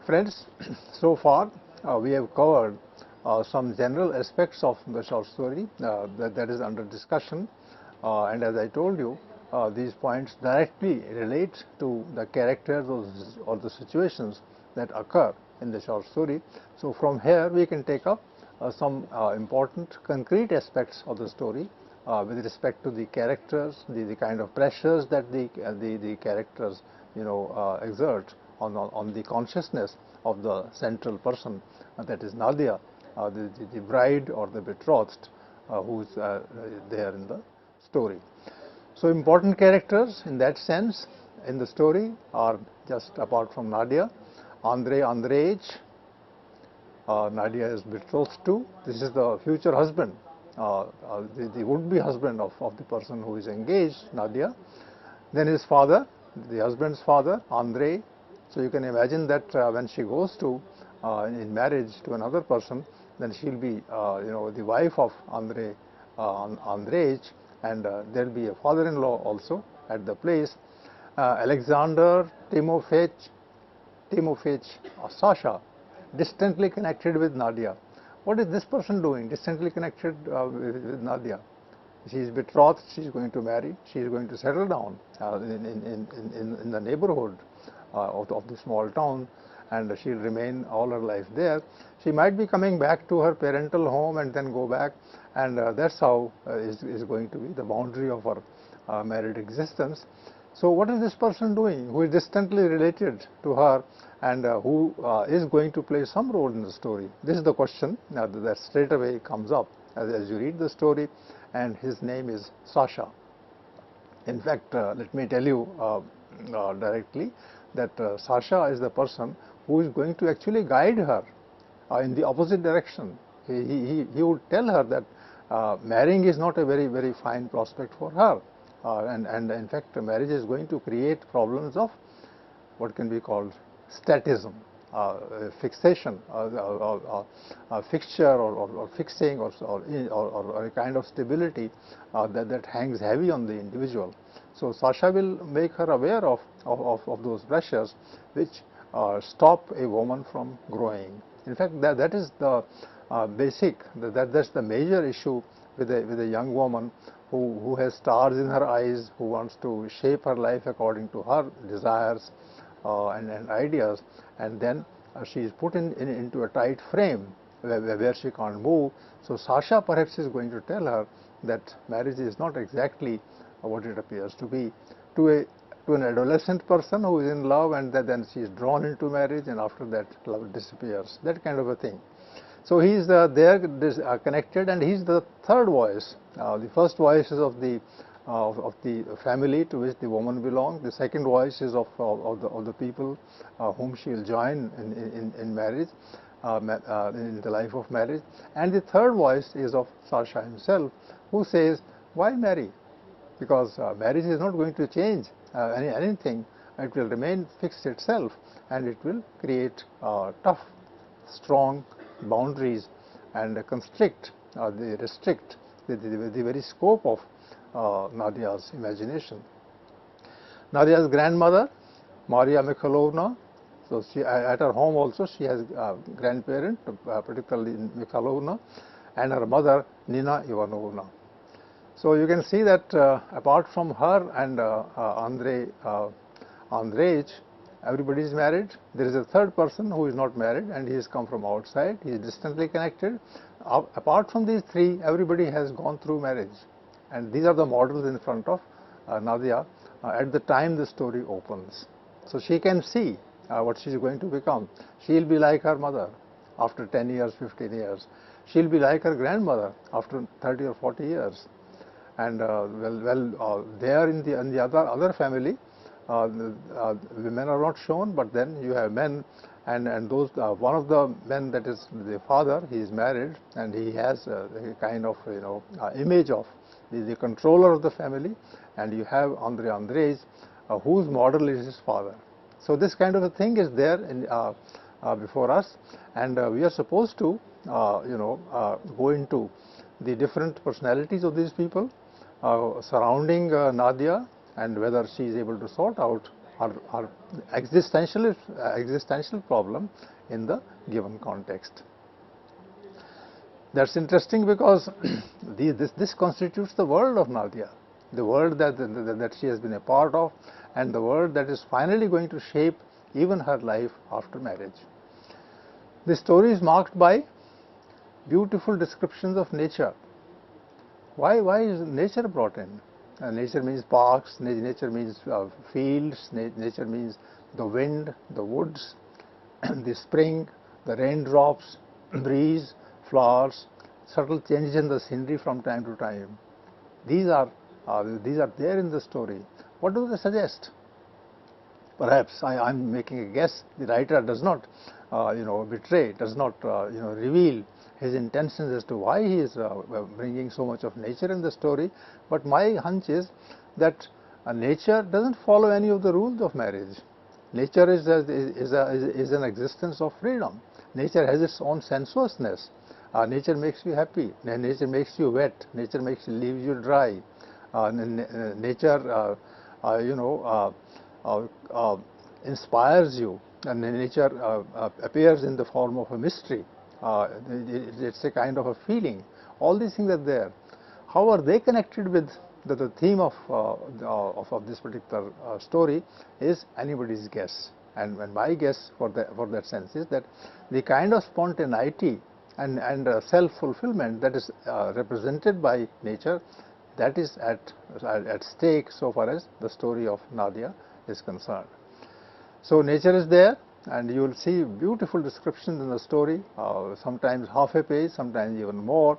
Friends, so far we have covered some general aspects of the short story that is under discussion, and as I told you, these points directly relate to the characters or the situations that occur in the short story. So from here we can take up some important concrete aspects of the story with respect to the characters, the kind of pressures that the characters exert on the consciousness of the central person, that is Nadia, the bride or the betrothed who is there in the story. So important characters in that sense in the story are, just apart from Nadia, Andreevich, Nadia is betrothed to. This is the future husband, the would-be husband of the person who is engaged, Nadia. Then his father, the husband's father, Andrei. So you can imagine that when she goes to in marriage to another person, then she'll be the wife of Andreevich, and there'll be a father-in-law also at the place. Alexander Timofeyevich Sasha, distantly connected with Nadia. What is this person doing? Distantly connected with Nadia. She is betrothed. She is going to marry. She is going to settle down in the neighborhood of the small town, and she'll remain all her life there. She might be coming back to her parental home and then go back, and that's how is going to be the boundary of her married existence. So what is this person doing who is distantly related to her and who is going to play some role in the story? This is the question that straight away comes up as you read the story, and his name is Sasha. In fact, let me tell you directly that Sasha is the person who is going to actually guide her in the opposite direction. He would tell her that marrying is not a very fine prospect for her, and in fact marriage is going to create problems of what can be called statism, fixation, fixture or fixing or a kind of stability that hangs heavy on the individual. So Sasha will make her aware of those pressures which stop a woman from growing. In fact, that is the that's the major issue with a young woman who has stars in her eyes, who wants to shape her life according to her desires and ideas, and then she is put into a tight frame where she can't move. So Sasha perhaps is going to tell her that marriage is not exactly what it appears to be. To an adolescent person who is in love, and then she is drawn into marriage, and after that love disappears, that kind of a thing. So he is there connected, and he's the third voice. The first voice is of the family to which the woman belongs. The second voice is of the people whom she will join in marriage, in the life of marriage. And the third voice is of Sasha himself, who says, why marry? Because marriage is not going to change anything. It will remain fixed itself, and it will create tough, strong boundaries and restrict the very scope of Nadia's imagination. Nadia's grandmother, Maria Mikhailovna, so she, at her home also she has a grandparent, particularly Mikhailovna, and her mother, Nina Ivanovna. So you can see that apart from her and Andreevich, everybody is married. There is a third person who is not married, and he has come from outside. He is distantly connected. Apart from these three, everybody has gone through marriage. And these are the models in front of Nadia at the time the story opens. So she can see what she is going to become. She will be like her mother after 10 years, 15 years. She will be like her grandmother after 30 or 40 years. And there in the other family, women are not shown, but then you have men, and those one of the men, that is the father, he is married, and he has a kind of image of the controller of the family, and you have Andreevich, whose model is his father. So this kind of a thing is there before us, and we are supposed to go into the different personalities of these people surrounding Nadia, and whether she is able to sort out or existential problem in the given context. That's interesting because this constitutes the world of Nadia, the world that she has been a part of, and the world that is finally going to shape even her life after marriage. The story is marked by beautiful descriptions of nature. Why is nature brought in? Nature means parks, nature means fields, nature means the wind, the woods, the spring, the raindrops, breeze, flowers, subtle changes in the scenery from time to time. These are there in the story. What do they suggest? Perhaps I'm making a guess. The writer does not, betray, does not, reveal his intentions as to why he is bringing so much of nature in the story. But my hunch is that nature doesn't follow any of the rules of marriage. Nature is an existence of freedom. Nature has its own sensuousness. Nature makes you happy. Nature makes you wet. Nature leaves you dry. Nature, inspires you, and nature appears in the form of a mystery. It's a kind of a feeling. All these things are there. How are they connected with the theme of this particular story is anybody's guess. And my guess for that sense is that the kind of spontaneity and self-fulfillment that is represented by nature, that is at stake so far as the story of Nadia is concerned. So nature is there, and you will see beautiful descriptions in the story, sometimes half a page, sometimes even more,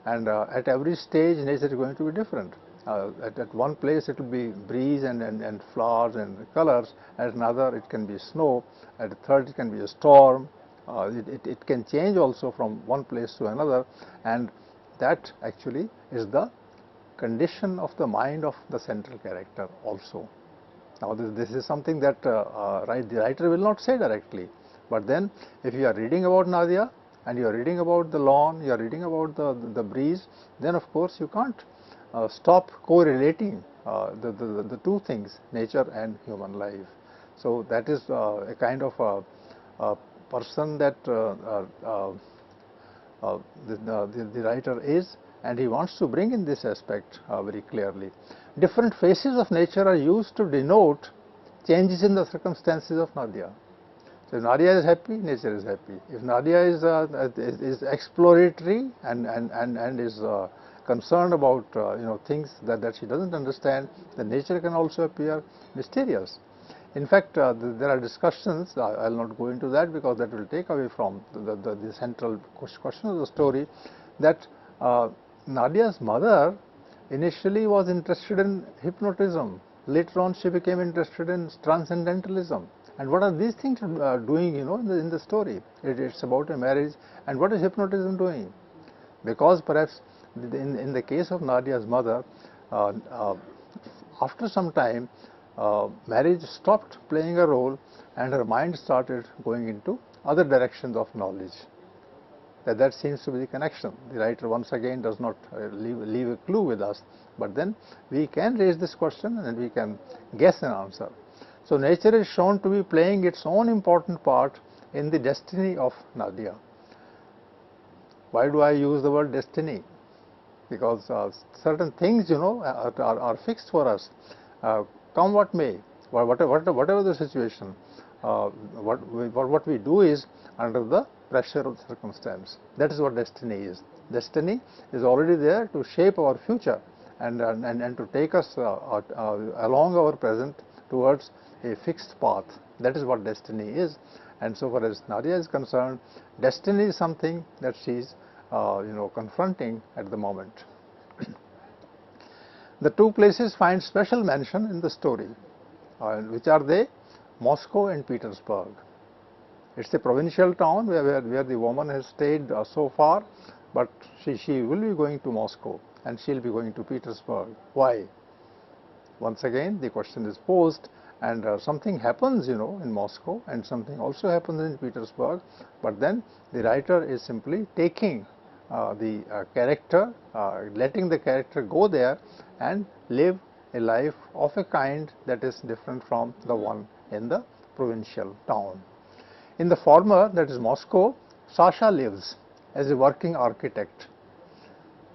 and at every stage nature is going to be different. At one place it will be breeze and flowers and colors, at another it can be snow, at a third it can be a storm. It can change also from one place to another, and that actually is the condition of the mind of the central character also. Now this is something that the writer will not say directly, but then if you are reading about Nadia and you are reading about the lawn, you are reading about the breeze, then of course you can't stop correlating the two things, nature and human life. So that is a kind of a person that the writer is, and he wants to bring in this aspect very clearly. Different phases of nature are used to denote changes in the circumstances of Nadia. So if Nadia is happy, nature is happy. If Nadia is exploratory and is concerned about things that she doesn't understand, then nature can also appear mysterious. In fact, there are discussions. I'll not go into that because that will take away from the central question of the story. That Nadia's mother initially was interested in hypnotism. Later on, she became interested in transcendentalism. And what are these things doing, in the story? It's about a marriage. And what is hypnotism doing? Because perhaps in the case of Nadia's mother, after some time, marriage stopped playing a role, and her mind started going into other directions of knowledge. That seems to be the connection. The writer once again does not leave a clue with us, but then we can raise this question and we can guess an answer. So nature is shown to be playing its own important part in the destiny of Nadia. Why do I use the word destiny? Because certain things, are fixed for us. Come what may, whatever the situation, what we do is under the pressure of circumstance. That is what destiny is. Destiny is already there to shape our future and to take us along our present towards a fixed path. That is what destiny is. And so far as Nadia is concerned, destiny is something that she is confronting at the moment. The two places find special mention in the story. Which are they? Moscow and Petersburg. It's a provincial town where the woman has stayed so far, but she will be going to Moscow and she'll be going to Petersburg. Why? Once again, the question is posed, and something happens, in Moscow, and something also happens in Petersburg, but then the writer is simply taking the character, letting the character go there and live a life of a kind that is different from the one in the provincial town. In the former, that is Moscow, Sasha lives as a working architect.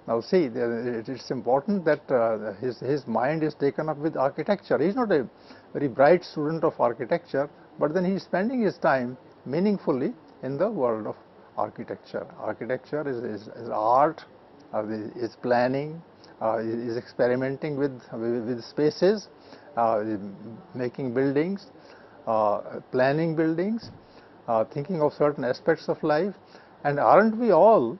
Now see, it's important that his mind is taken up with architecture. He's not a very bright student of architecture, but then he's spending his time meaningfully in the world of architecture. Architecture is art, is planning, is experimenting with spaces, making buildings, planning buildings, thinking of certain aspects of life. And aren't we all,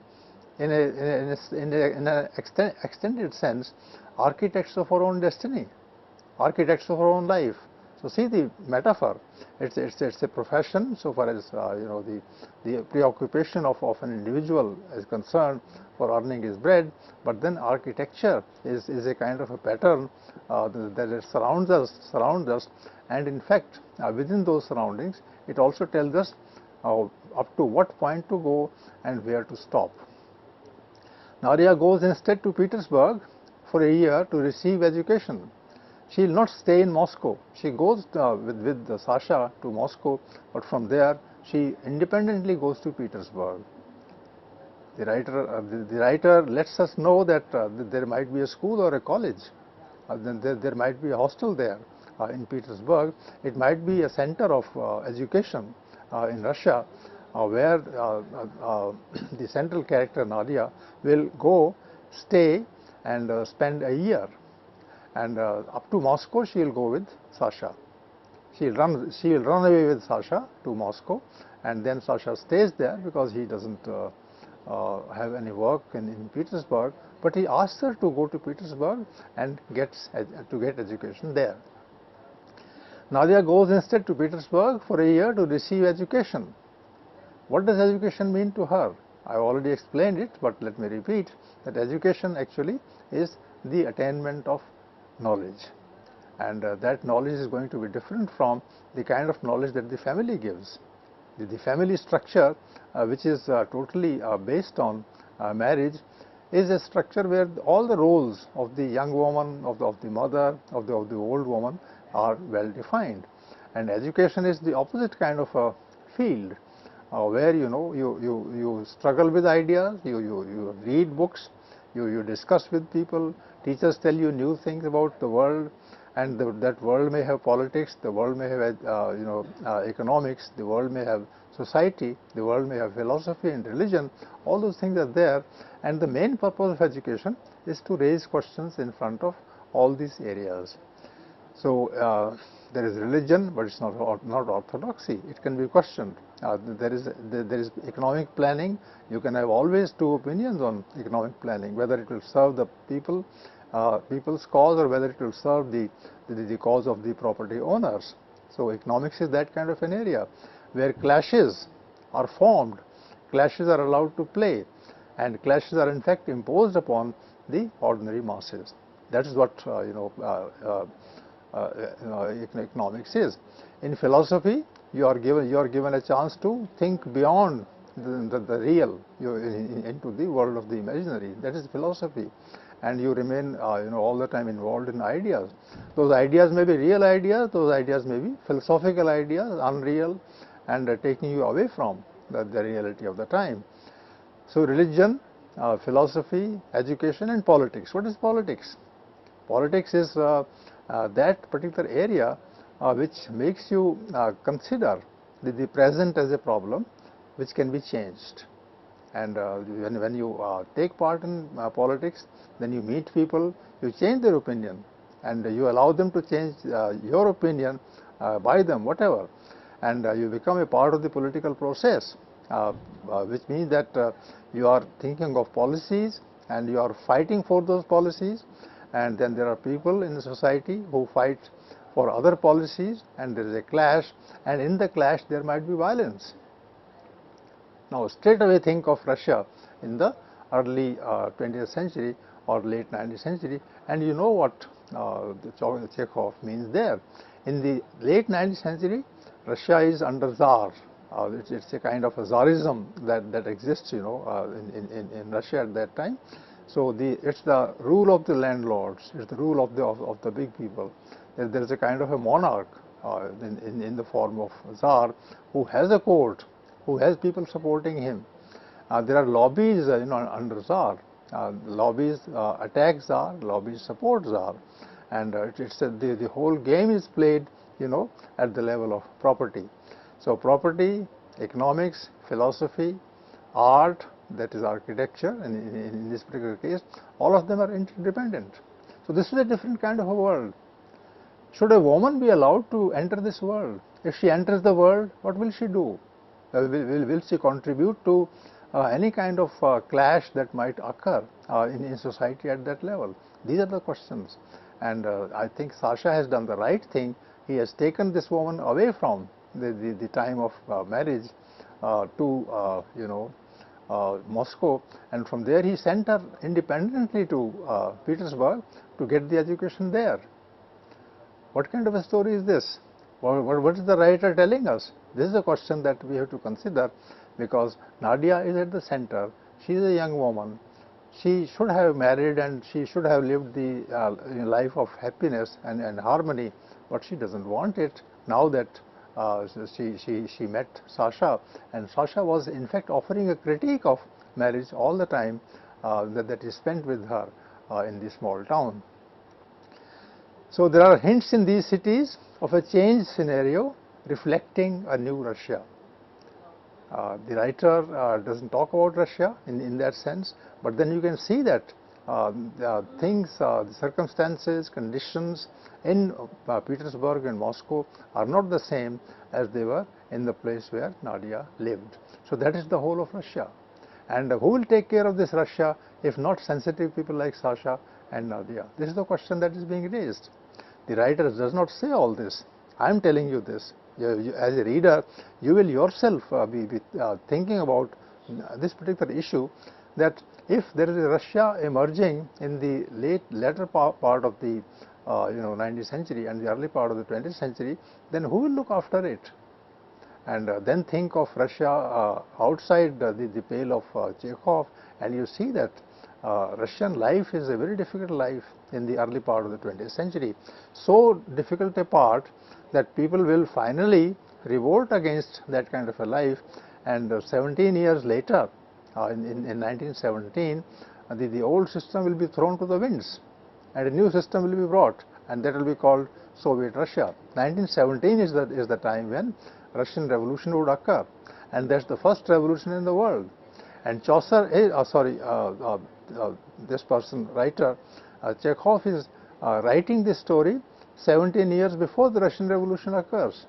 in an extended sense, architects of our own destiny, architects of our own life? So see the metaphor. It's a profession so far as the preoccupation of an individual is concerned for earning his bread, but then architecture is a kind of a pattern that surrounds us, and in fact within those surroundings it also tells us up to what point to go and where to stop. Nadia goes instead to Petersburg for a year to receive education. She will not stay in Moscow. She goes with Sasha to Moscow, but from there she independently goes to Petersburg. The writer lets us know that there might be a school or a college. Then there might be a hostel there in Petersburg. It might be a center of education in Russia, where the central character Nadia will go, stay, and spend a year. And up to Moscow, she will go with Sasha. She will run away with Sasha to Moscow, and then Sasha stays there because he doesn't have any work in Petersburg. But he asks her to go to Petersburg and get education there. Nadia goes instead to Petersburg for a year to receive education. What does education mean to her? I have already explained it, but let me repeat that education actually is the attainment of knowledge, and that knowledge is going to be different from the kind of knowledge that the family gives. The family structure, which is totally based on marriage, is a structure where all the roles of the young woman, of the mother, of the old woman are well defined. And education is the opposite kind of a field, where you struggle with ideas, you read books, you discuss with people, teachers tell you new things about the world, and that world may have politics, the world may have economics, the world may have society, the world may have philosophy and religion. All those things are there, and the main purpose of education is to raise questions in front of all these areas. So there is religion, but it's not orthodoxy. It can be questioned. There is economic planning. You can have always two opinions on economic planning, whether it will serve the people's cause or whether it will serve the cause of the property owners. So economics is that kind of an area where clashes are formed, clashes are allowed to play, and clashes are in fact imposed upon the ordinary masses. That is what economics is. In philosophy, you are given a chance to think beyond the real, into the world of the imaginary. That is philosophy, and you remain all the time involved in ideas. Those ideas may be real ideas, those ideas may be philosophical ideas, unreal, and taking you away from the reality of the time. So religion, philosophy, education, and politics. What is politics? Politics is that particular area which makes you consider the present as a problem which can be changed. And when you take part in politics, then you meet people, you change their opinion, and you allow them to change your opinion by them, whatever. And you become a part of the political process, which means that you are thinking of policies and you are fighting for those policies. And then there are people in the society who fight for other policies, and there is a clash, and in the clash there might be violence. Now straight away think of Russia in the early 20th century or late 19th century, and you know what Chekhov means there. In the late 19th century, Russia is under Tsar. It's a kind of a Tsarism that exists, in Russia at that time. So it's the rule of the landlords, it's the rule of the big people. There is a kind of a monarch in the form of Tsar, who has a court, who has people supporting him. There are lobbies under Tsar. Lobbies attack Tsar, lobbies support Tsar, and the whole game is played at the level of property. So property, economics, philosophy, art, that is architecture, and in this particular case, all of them are interdependent. So this is a different kind of a world. Should a woman be allowed to enter this world? If she enters the world, what will she do? Will she contribute to any kind of clash that might occur in society at that level? These are the questions. And I think Sasha has done the right thing. He has taken this woman away from the time of marriage to Moscow, and from there he sent her independently to Petersburg to get the education there. What kind of a story is this? What is the writer telling us? This is a question that we have to consider, because Nadia is at the center. She is a young woman. She should have married and she should have lived the life of happiness and harmony, but she doesn't want it now that she met Sasha, and Sasha was in fact offering a critique of marriage all the time that is spent with her in this small town. So there are hints in these cities of a changed scenario reflecting a new Russia. The writer doesn't talk about Russia in that sense, but then you can see that things, the circumstances, conditions in Petersburg and Moscow are not the same as they were in the place where Nadia lived. So that is the whole of Russia. And who will take care of this Russia if not sensitive people like Sasha and Nadia? This is the question that is being raised. The writer does not say all this. I am telling you this. As a reader, you will yourself be thinking about this particular issue, that if there is a Russia emerging in the latter part of the 19th century and the early part of the 20th century, then who will look after it? And then think of Russia outside the pale of Chekhov, and you see that Russian life is a very difficult life in the early part of the 20th century. So difficult a part that people will finally revolt against that kind of a life, and 17 years later, in 1917, the old system will be thrown to the winds and a new system will be brought, and that will be called Soviet Russia. 1917 is the time when Russian Revolution would occur, and that's the first revolution in the world. And Chaucer is, this person, writer, Chekhov is writing this story 17 years before the Russian Revolution occurs.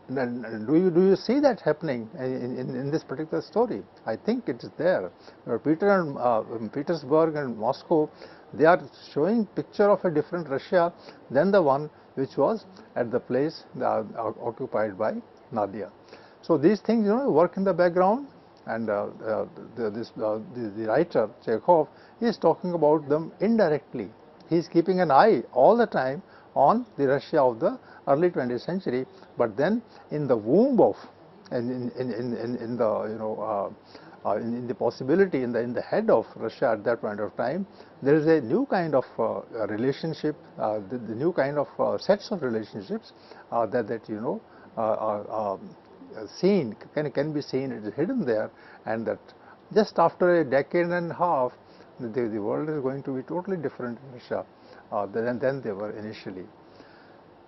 And do you see that happening in this particular story? I think it is there. Petersburg and Moscow, they are showing picture of a different Russia than the one which was at the place occupied by Nadia. So these things work in the background, and the writer Chekhov is talking about them indirectly. He is keeping an eye all the time on the Russia of the early 20th century, but then in the womb of, in the possibility, in the head of Russia at that point of time, there is a new kind of relationship, the new kind of sets of relationships that are seen, can be seen, it is hidden there, and that just after a decade and a half, the world is going to be totally different in Russia than they were initially.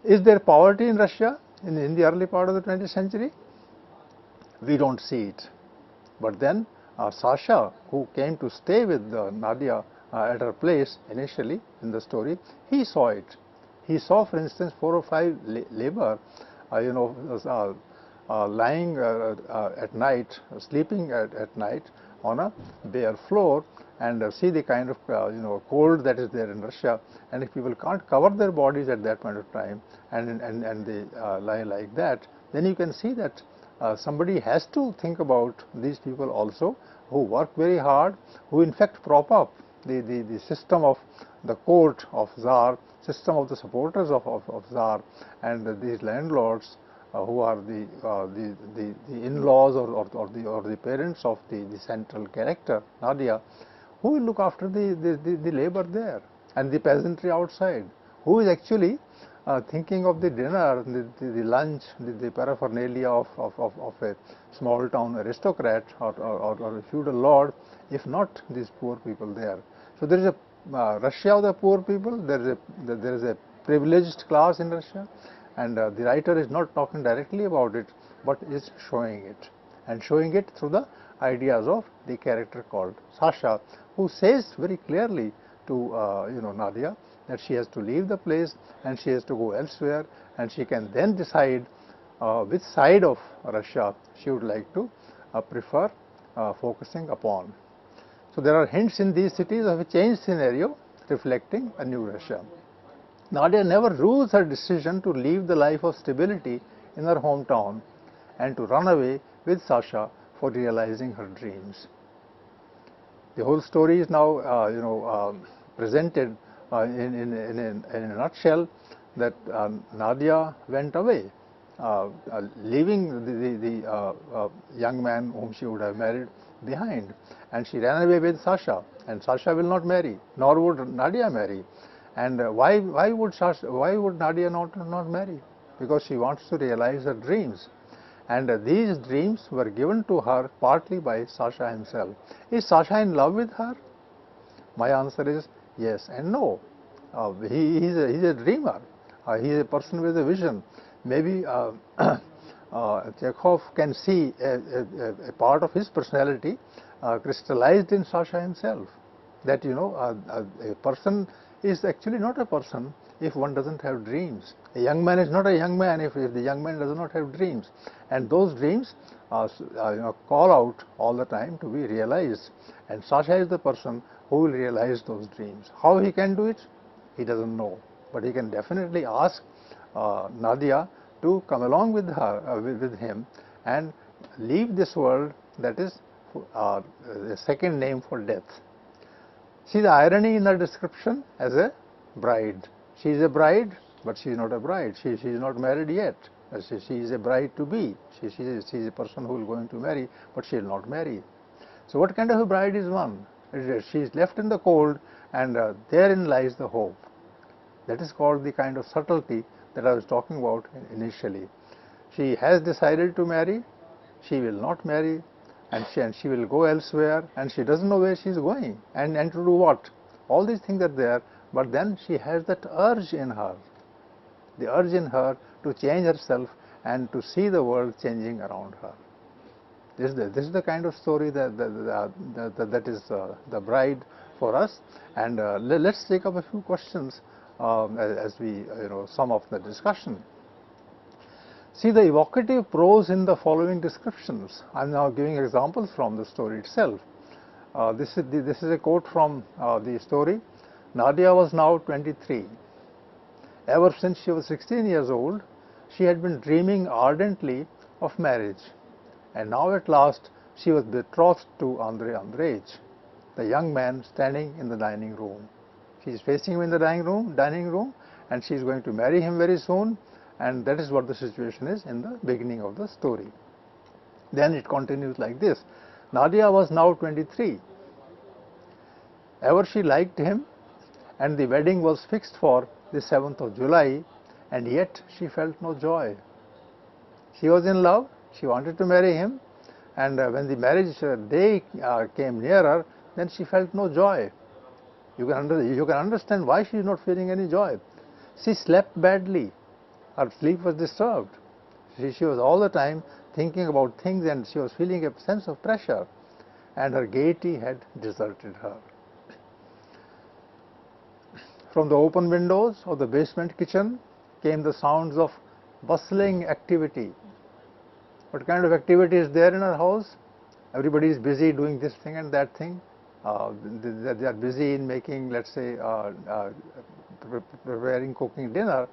Is there poverty in Russia in the early part of the 20th century? We don't see it. But then Sasha, who came to stay with Nadia at her place initially in the story, he saw it. He saw, for instance, 4 or 5 labor, lying at night, sleeping at night on a bare floor, and see the kind of cold that is there in Russia. And if people can't cover their bodies at that point of time, and they lie like that, then you can see that somebody has to think about these people also, who work very hard, who in fact prop up the system of the court of Tsar, system of the supporters of Tsar, and these landlords who are the in-laws or the parents of the central character, Nadia. Who will look after the labor there, and the peasantry outside? Who is actually thinking of the dinner, the lunch, the paraphernalia of a small town aristocrat or a feudal lord, if not these poor people there. So there is a Russia of the poor people, there is a privileged class in Russia, and the writer is not talking directly about it, but is showing it, and showing it through the ideas of the character called Sasha, who says very clearly to Nadia that she has to leave the place and she has to go elsewhere, and she can then decide which side of Russia she would like to prefer focusing upon. So there are hints in these cities of a changed scenario reflecting a new Russia. Nadia never rules her decision to leave the life of stability in her hometown and to run away with Sasha for realizing her dreams. The whole story is now presented in a nutshell, that Nadia went away, leaving the young man whom she would have married behind, and she ran away with Sasha, and Sasha will not marry, nor would Nadia marry. And why would Nadia not marry? Because she wants to realize her dreams. And these dreams were given to her partly by Sasha himself. Is Sasha in love with her? My answer is yes and no. He's a dreamer. He's a person with a vision. Maybe Chekhov can see a part of his personality crystallized in Sasha himself. That a person is actually not a person if one doesn't have dreams. A young man is not a young man if the young man does not have dreams. And those dreams call out all the time to be realized. And Sasha is the person who will realize those dreams. How he can do it, he doesn't know. But he can definitely ask Nadia to come along with him and leave this world that is the second name for death. See the irony in her description as a bride. She is a bride, but she is not a bride. She is not married yet. She is a bride to be. She is a person who is going to marry, but she will not marry. So what kind of a bride is one? She is left in the cold, and therein lies the hope. That is called the kind of subtlety that I was talking about initially. She has decided to marry, she will not marry, and she will go elsewhere, and she doesn't know where she is going, and to do what. All these things are there, but then she has that urge in her, the urge in her to change herself and to see the world changing around her. This is the kind of story that is the bride for us. And let's take up a few questions as we sum up the discussion. See the evocative prose in the following descriptions. I am now giving examples from the story itself. This is a quote from the story. Nadia was now 23. Ever since she was 16 years old, she had been dreaming ardently of marriage, and now at last she was betrothed to Andrei Andreevich, the young man standing in the dining room. She is facing him in the dining room, and she is going to marry him very soon, and that is what the situation is in the beginning of the story. Then it continues like this. Nadia was now 23. Ever she liked him, and the wedding was fixed for the 7th of July, and yet she felt no joy. She was in love, she wanted to marry him, and when the marriage day came nearer, then she felt no joy. You can understand why she is not feeling any joy. She slept badly. Her sleep was disturbed. She was all the time thinking about things, and she was feeling a sense of pressure, and her gaiety had deserted her. From the open windows of the basement kitchen came the sounds of bustling activity. What kind of activity is there in our house? Everybody is busy doing this thing and that thing. They are busy in making, let's say, preparing, cooking dinner.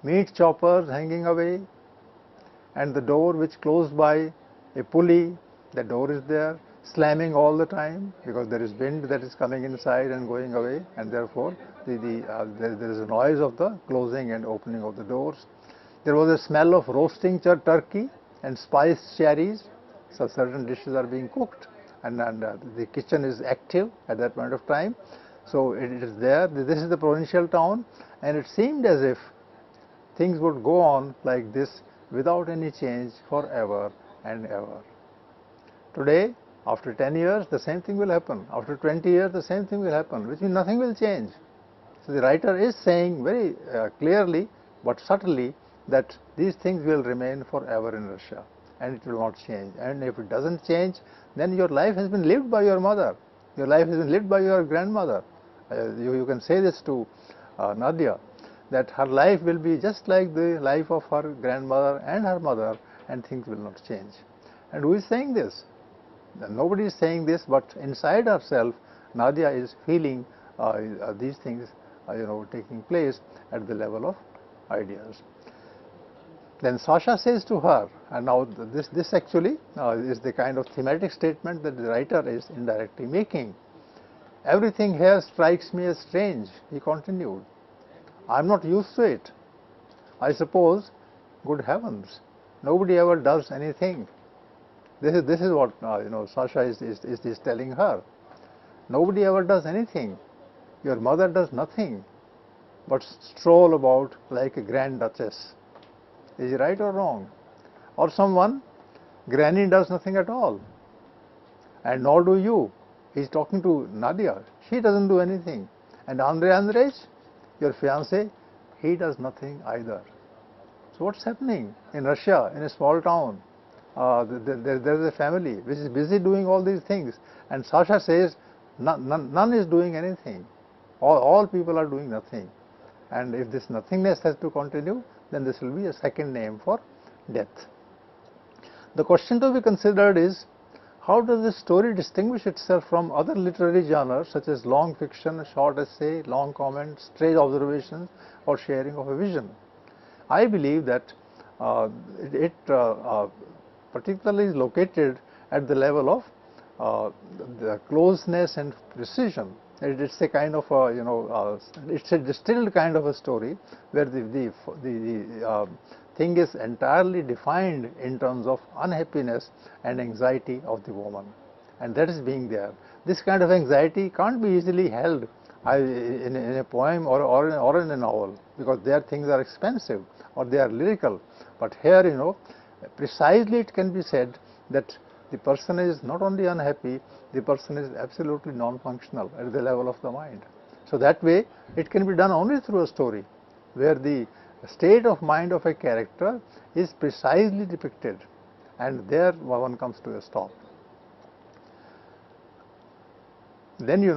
Meat choppers hanging away, and the door which closed by a pulley, the door is there, slamming all the time because there is wind that is coming inside and going away, and therefore there is a noise of the closing and opening of the doors. There was a smell of roasting turkey and spiced cherries, so certain dishes are being cooked, and the kitchen is active at that point of time. So it is there. This is the provincial town, and it seemed as if things would go on like this without any change forever and ever. Today, after 10 years, the same thing will happen. After 20 years, the same thing will happen, which means nothing will change. So the writer is saying very clearly but subtly that these things will remain forever in Russia and it will not change. And if it doesn't change, then your life has been lived by your mother. Your life has been lived by your grandmother. You can say this to Nadia, that her life will be just like the life of her grandmother and her mother, and things will not change. And who is saying this? Nobody is saying this, but inside herself, Nadia is feeling these things taking place at the level of ideas. Then Sasha says to her, and now this actually is the kind of thematic statement that the writer is indirectly making. Everything here strikes me as strange, he continued. I'm not used to it. I suppose, good heavens, nobody ever does anything. This is what Sasha is telling her. Nobody ever does anything. Your mother does nothing but stroll about like a grand duchess. Is he right or wrong? Or someone, Granny does nothing at all, and nor do you. He's talking to Nadia. She doesn't do anything. And Andrej, your fiancé, he does nothing either. So what's happening in Russia, in a small town? There's a family which is busy doing all these things, and Sasha says none is doing anything. All people are doing nothing. And if this nothingness has to continue, then this will be a second name for death. The question to be considered is, how does this story distinguish itself from other literary genres such as long fiction, short essay, long comment, stray observations, or sharing of a vision? I believe that it particularly is located at the level of the closeness and precision. It's a kind of it's a distilled kind of a story where the thing is entirely defined in terms of unhappiness and anxiety of the woman, and that is being there. This kind of anxiety can't be easily held in a poem or in a novel, because there things are expensive or they are lyrical. But here, precisely it can be said that the person is not only unhappy, the person is absolutely non-functional at the level of the mind. So that way it can be done only through a story where the state of mind of a character is precisely depicted, and there one comes to a stop. Then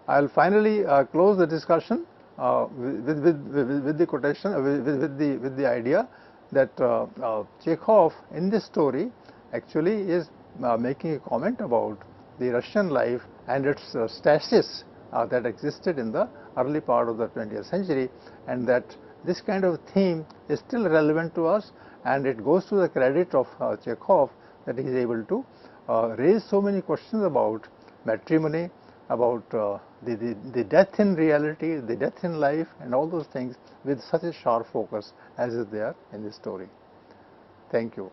I'll finally close the discussion with the quotation, with the idea that Chekhov in this story actually is making a comment about the Russian life and its stasis that existed in the early part of the 20th century, and that this kind of theme is still relevant to us, and it goes to the credit of Chekhov that he is able to raise so many questions about matrimony, about the death in reality, the death in life, and all those things with such a sharp focus as is there in this story. Thank you.